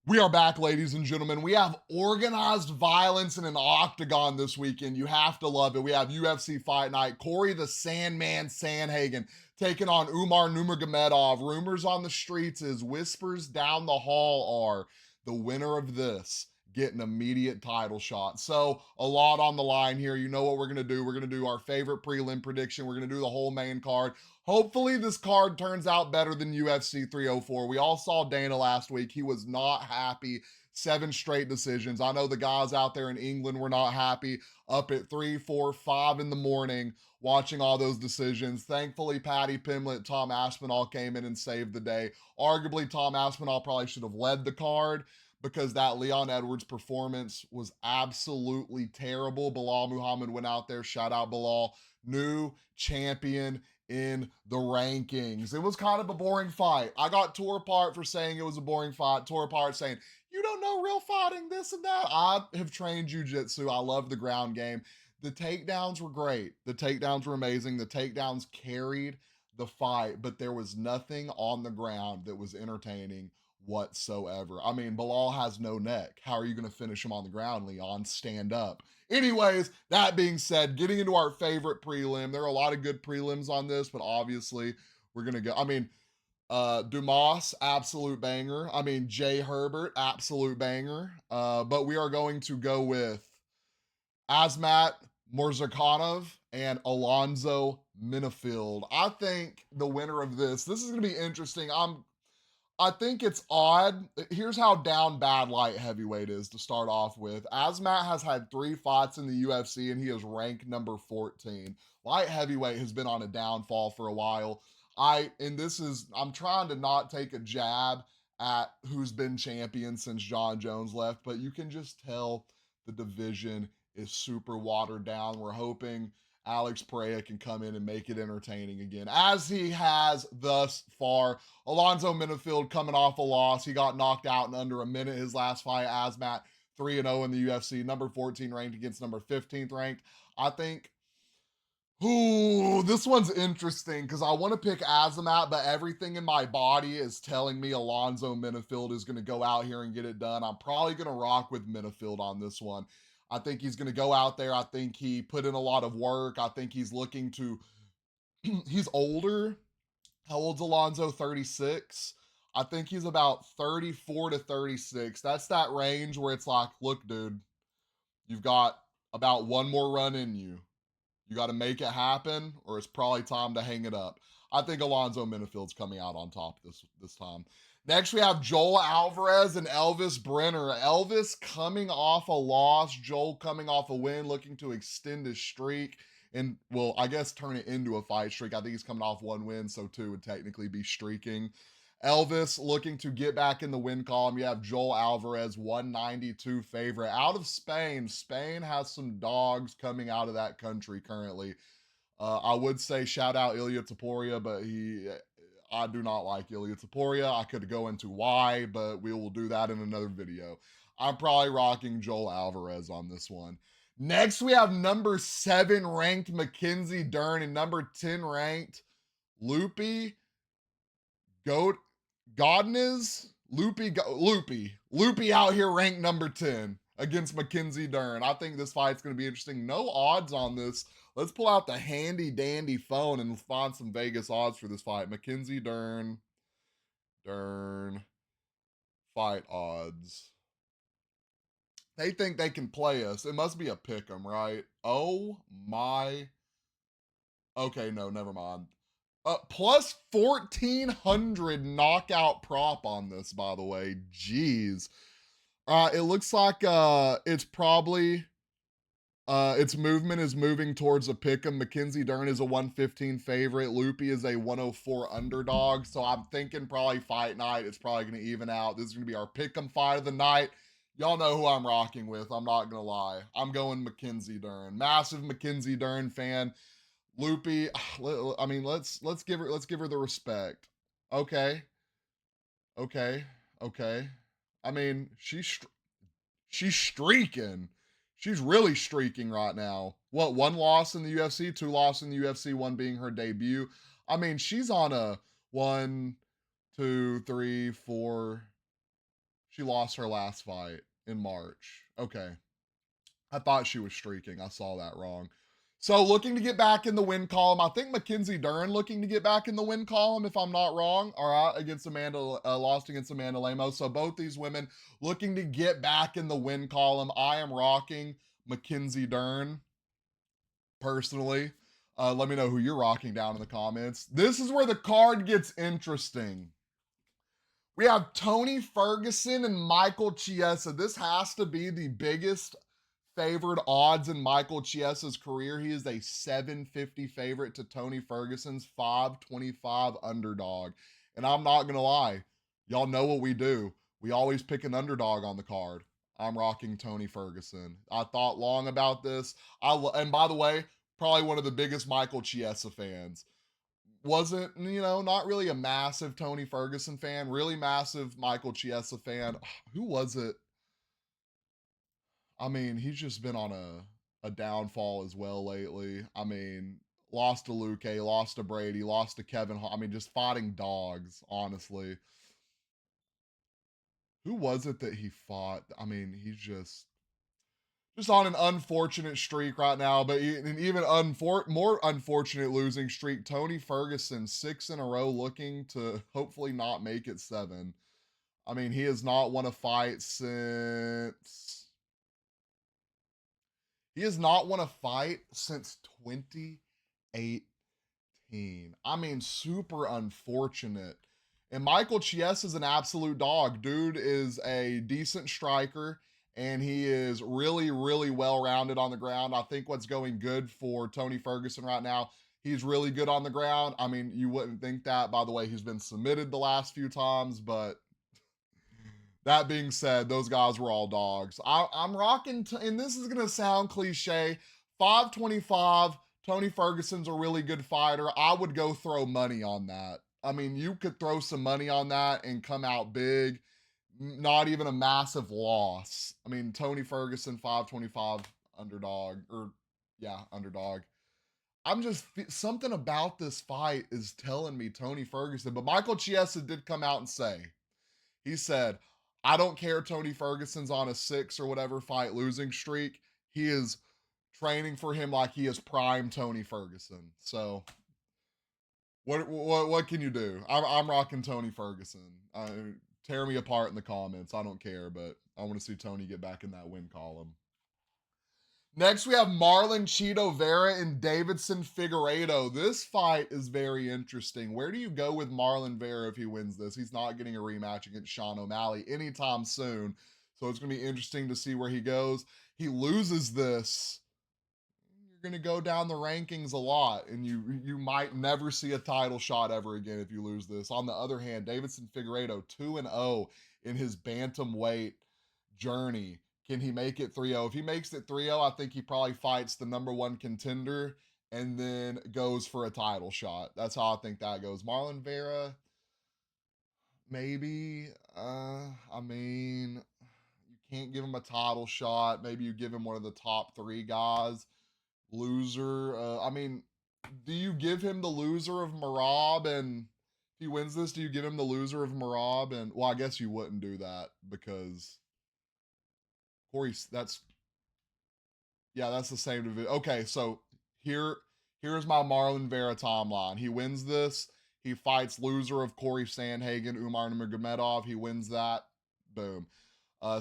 We are back, ladies and gentlemen. We have organized violence in an octagon this weekend. You have to love it. We have UFC Fight Night. Cory the Sandman Sandhagen taking on Umar Nurmagomedov. Rumors on the streets is whispers down the hall are the winner of this get an immediate title shot. So a lot on the line here. You know what we're going to do. We're going to do our favorite prelim prediction. We're going to do the whole main card. Hopefully this card turns out better than UFC 304. We all saw Dana last week. He was not happy. 7 straight decisions. I know the guys out there in England were not happy. Up at 3, 4, 5 in the morning watching all those decisions. Thankfully, Paddy Pimblett, Tom Aspinall came in and saved the day. Arguably, Tom Aspinall probably should have led the card because that Leon Edwards performance was absolutely terrible. Bilal Muhammad went out there. Shout out Bilal. New champion in the rankings. It was kind of a boring fight. I got tore apart for saying it was a boring fight, tore apart saying, you don't know real fighting, this and that. I have trained jujitsu. I love the ground game. The takedowns were great. The takedowns were amazing. The takedowns carried the fight, but there was nothing on the ground that was entertaining whatsoever. I mean, Bilal has no neck. How are you going to finish him on the ground, Leon? Stand up. Anyways, that being said, getting into our favorite prelim, there are a lot of good prelims on this, but obviously we're going to go. I mean, Dumas, absolute banger. I mean, Jay Herbert, absolute banger. But we are going to go with Azamat Murzakanov and Alonzo menifield. I think the winner of this is going to be interesting. I think it's odd. Here's how down bad light heavyweight is to start off with. Azamat has had 3 fights in the UFC and he is ranked number 14. Light heavyweight has been on a downfall for a while. I'm trying to not take a jab at who's been champion since John Jones left, but you can just tell the division is super watered down. We're hoping Alex Pereira can come in and make it entertaining again, as he has thus far. Alonzo menifield coming off a loss. He got knocked out in under a minute his last fight. Azamat 3-0 in the UFC, number 14 ranked against number 15th ranked. I think, this one's interesting because I want to pick Azamat, but everything in my body is telling me Alonzo menifield is going to go out here and get it done. I'm probably going to rock with menifield on this one. I think he's going to go out there. I think he put in a lot of work. I think he's looking to, he's older. How old's Alonzo? 36. I think he's about 34 to 36. That's that range where it's like, look, dude, you've got about one more run in you. You got to make it happen, or it's probably time to hang it up. I think Alonzo menifield's coming out on top this time. Next, we have Joel Alvarez and Elvis Brener. Elvis coming off a loss, Joel coming off a win, looking to extend his streak and, well, I guess turn it into a fight streak. I think he's coming off 1 win, so 2 would technically be streaking. Elvis looking to get back in the win column. You have Joel Alvarez, 192 favorite. Out of Spain. Spain has some dogs coming out of that country currently. I would say shout out Ilya Taporia, but I do not like Ilya Taporia. I could go into why, but we will do that in another video. I'm probably rocking Joel Alvarez on this one. Next, we have number 7 ranked Mackenzie Dern and number 10 ranked Loopy. Godness, Loopy out here ranked number 10 against Mackenzie Dern. I think this fight's going to be interesting. No odds on this. Let's pull out the handy dandy phone and find some Vegas odds for this fight. Mackenzie Dern fight odds. They think they can play us. It must be a pick 'em, right? Oh my. Okay, no, never mind. Plus 1,400 knockout prop on this, by the way. Jeez. It looks like it's probably its movement is moving towards a pick'em. Mackenzie Dern is a 115 favorite. Loopy is a 104 underdog. So I'm thinking probably fight night. It's probably going to even out. This is going to be our pick'em fight of the night. Y'all know who I'm rocking with. I'm not going to lie. I'm going Mackenzie Dern. Massive Mackenzie Dern fan. Loopy, I mean, let's give her the respect. Okay, okay. I mean, she's streaking. She's really streaking right now. What, 1 loss in the UFC, 2 losses in the UFC, 1 being her debut. I mean, she's on a 1, 2, 3, 4. She lost her last fight in March. Okay. I thought she was streaking. I saw that wrong. So looking to get back in the win column. I think Mackenzie Dern looking to get back in the win column, if I'm not wrong. All right, against Amanda, lost against Amanda Lemos. So both these women looking to get back in the win column. I am rocking Mackenzie Dern personally. Let me know who you're rocking down in the comments. This is where the card gets interesting. We have Tony Ferguson and Michael Chiesa. This has to be the biggest favored odds in Michael Chiesa's career. He is a 750 favorite to Tony Ferguson's 525 underdog. And I'm not going to lie, y'all know what we do. We always pick an underdog on the card. I'm rocking Tony Ferguson. I thought long about this. And by the way, probably one of the biggest Michael Chiesa fans. Wasn't, not really a massive Tony Ferguson fan, really massive Michael Chiesa fan. Who was it? I mean, he's just been on a downfall as well lately. I mean, lost to Luke, lost to Brady, lost to Kevin. I mean, just fighting dogs, honestly. Who was it that he fought? I mean, he's just on an unfortunate streak right now, but an even more unfortunate losing streak. Tony Ferguson, 6 in a row, looking to hopefully not make it 7. I mean, he has not won a fight since... He has not won a fight since 2018. I mean, super unfortunate. And Michael Chiesa is an absolute dog. Dude is a decent striker, and he is really, really well-rounded on the ground. I think what's going good for Tony Ferguson right now, he's really good on the ground. I mean, you wouldn't think that. By the way, he's been submitted the last few times, but that being said, those guys were all dogs. I'm rocking, and this is going to sound cliche, 525, Tony Ferguson's a really good fighter. I would go throw money on that. I mean, you could throw some money on that and come out big. Not even a massive loss. I mean, Tony Ferguson, 525 underdog, underdog. Something about this fight is telling me Tony Ferguson, but Michael Chiesa did come out and say, he said, I don't care Tony Ferguson's on a 6 or whatever fight losing streak. He is training for him like he is prime Tony Ferguson. So what can you do? I'm rocking Tony Ferguson. Tear me apart in the comments. I don't care, but I want to see Tony get back in that win column. Next, we have Marlon Chito Vera and Davidson Figueiredo. This fight is very interesting. Where do you go with Marlon Vera if he wins this? He's not getting a rematch against Sean O'Malley anytime soon. So it's going to be interesting to see where he goes. He loses this, you're going to go down the rankings a lot, and you might never see a title shot ever again if you lose this. On the other hand, Davidson Figueiredo, 2-0 in his bantamweight journey. Can he make it 3-0? If he makes it 3-0, I think he probably fights the number 1 contender and then goes for a title shot. That's how I think that goes. Marlon Vera, maybe. I mean, you can't give him a title shot. Maybe you give him one of the top 3 guys. Loser. I mean, do you give him the loser of Merab? And if he wins this, do you give him the loser of Merab? And, well, I guess you wouldn't do that because... Cory, that's the same division. Okay, so here's my Marlon Vera timeline. He wins this. He fights loser of Cory Sandhagen, Umar Nurmagomedov. He wins that. Boom.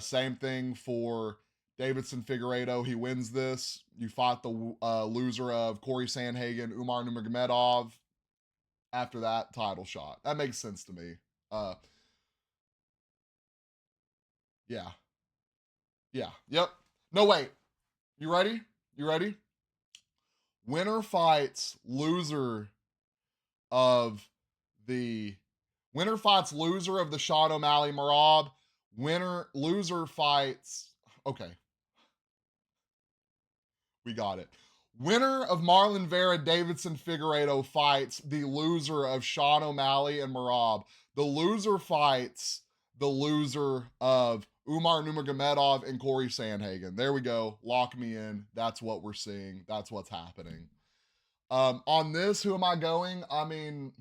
Same thing for Davidson Figueiredo. He wins this. You fight the loser of Cory Sandhagen, Umar Nurmagomedov. After that, title shot. That makes sense to me. Yeah. Yeah. Yep. No, wait. You ready? Winner fights loser of the Sean O'Malley Merab. Loser fights. Okay. We got it. Winner of Marlon Vera Davidson Figueiredo fights the loser of Sean O'Malley and Merab. The loser fights the loser of Umar Nurmagomedov and Cory Sandhagen. There we go. Lock me in. That's what we're seeing. That's what's happening. On this, who am I going? I mean,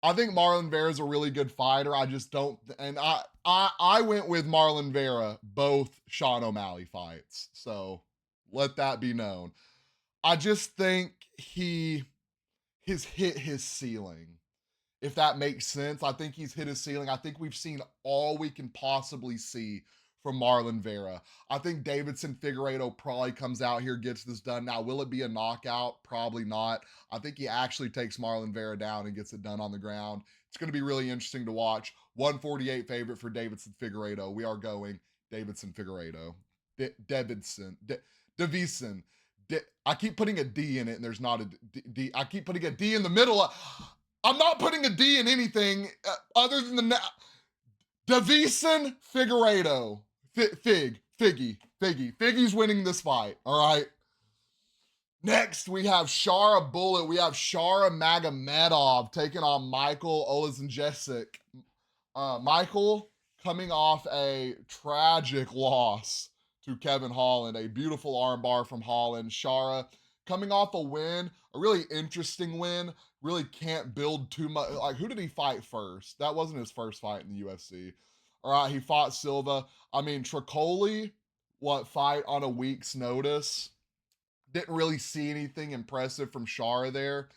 I think Marlon Vera is a really good fighter. I just don't, and I went with Marlon Vera both Sean O'Malley fights. So let that be known. I just think he has hit his ceiling, if that makes sense. I think he's hit his ceiling. I think we've seen all we can possibly see from Marlon Vera. I think Davidson Figueiredo probably comes out here, gets this done. Now, will it be a knockout? Probably not. I think he actually takes Marlon Vera down and gets it done on the ground. It's going to be really interesting to watch. 148 favorite for Davidson Figueiredo. We are going Davidson Figueiredo. Davidson. Davison. I keep putting a D in it, and there's not a D. I keep putting a D in the middle. I'm not putting a D in anything other than the Davison Figueiredo. Figgy's winning this fight. All right. Next, we have Shara Bullet. We have Shara Magomedov taking on Michal Olazenjesic. Michal coming off a tragic loss to Kevin Holland, a beautiful armbar from Holland. Shara coming off a win, a really interesting win. Really can't build too much. Like, who did he fight first? That wasn't his first fight in the UFC. All right, he fought Silva. I mean, Tricoli, fight on a week's notice. Didn't really see anything impressive from Shara there,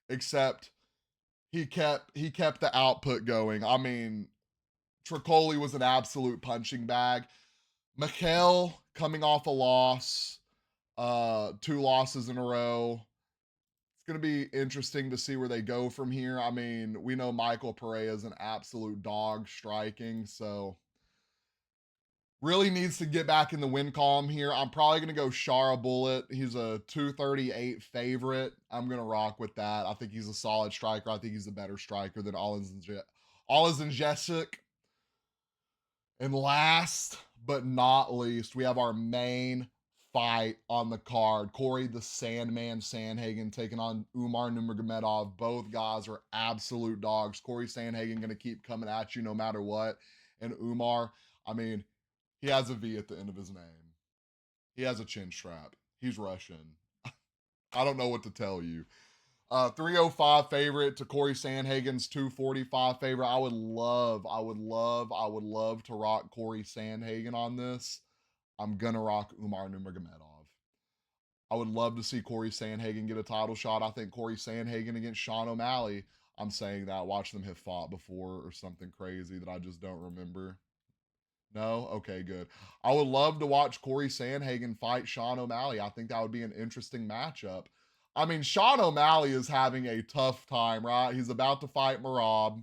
except he kept the output going. I mean, Tricoli was an absolute punching bag. Michal coming off a loss, 2 losses in a row. It's going to be interesting to see where they go from here. I mean, we know Michael Pereira is an absolute dog striking, so really needs to get back in the win column here. I'm probably going to go Shara Bullet. He's a 238 favorite. I'm going to rock with that. I think he's a solid striker. I think he's a better striker than Olazenjesic. And last but not least, we have our main fight on the card. Cory the Sandman Sandhagen taking on Umar Nurmagomedov. Both guys are absolute dogs. Cory Sandhagen going to keep coming at you no matter what. And Umar, I mean, he has a V at the end of his name. He has a chin strap. He's Russian. I don't know what to tell you. 305 favorite to Cory Sandhagen's 245 favorite. I would love to rock Cory Sandhagen on this. I'm gonna rock Umar Nurmagomedov. I would love to see Cory Sandhagen get a title shot. I think Cory Sandhagen against Sean O'Malley. I'm saying that. Watch them have fought before or something crazy that I just don't remember. No? Okay, good. I would love to watch Cory Sandhagen fight Sean O'Malley. I think that would be an interesting matchup. I mean, Sean O'Malley is having a tough time, right? He's about to fight Merab,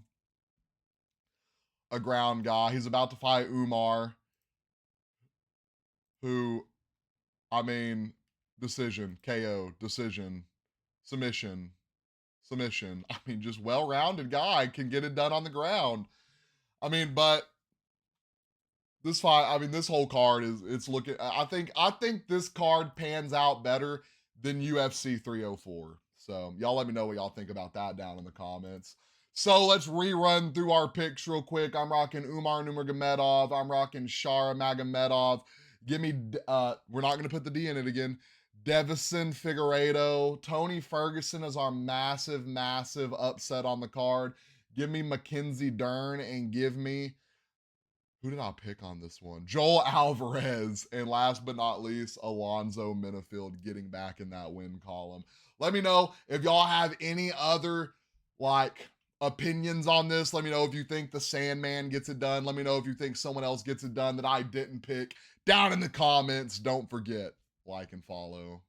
a ground guy. He's about to fight Umar, who, I mean, decision, KO, decision, submission. I mean, just well-rounded guy, can get it done on the ground. I mean, but this fight, I mean, this whole card it's looking, I think this card pans out better than UFC 304. So y'all let me know what y'all think about that down in the comments. So let's rerun through our picks real quick. I'm rocking Umar Nurmagomedov. I'm rocking Shara Magomedov. Give me, we're not going to put the D in it again. Davison Figueiredo. Tony Ferguson is our massive upset on the card. Give me Mackenzie Dern and give me, who did I pick on this one? Joel Alvarez. And last but not least, Alonzo Menifield getting back in that win column. Let me know if y'all have any other, opinions on this. Let me know if you think the Sandman gets it done. Let me know if you think someone else gets it done that I didn't pick down in the comments. Don't forget, like and follow.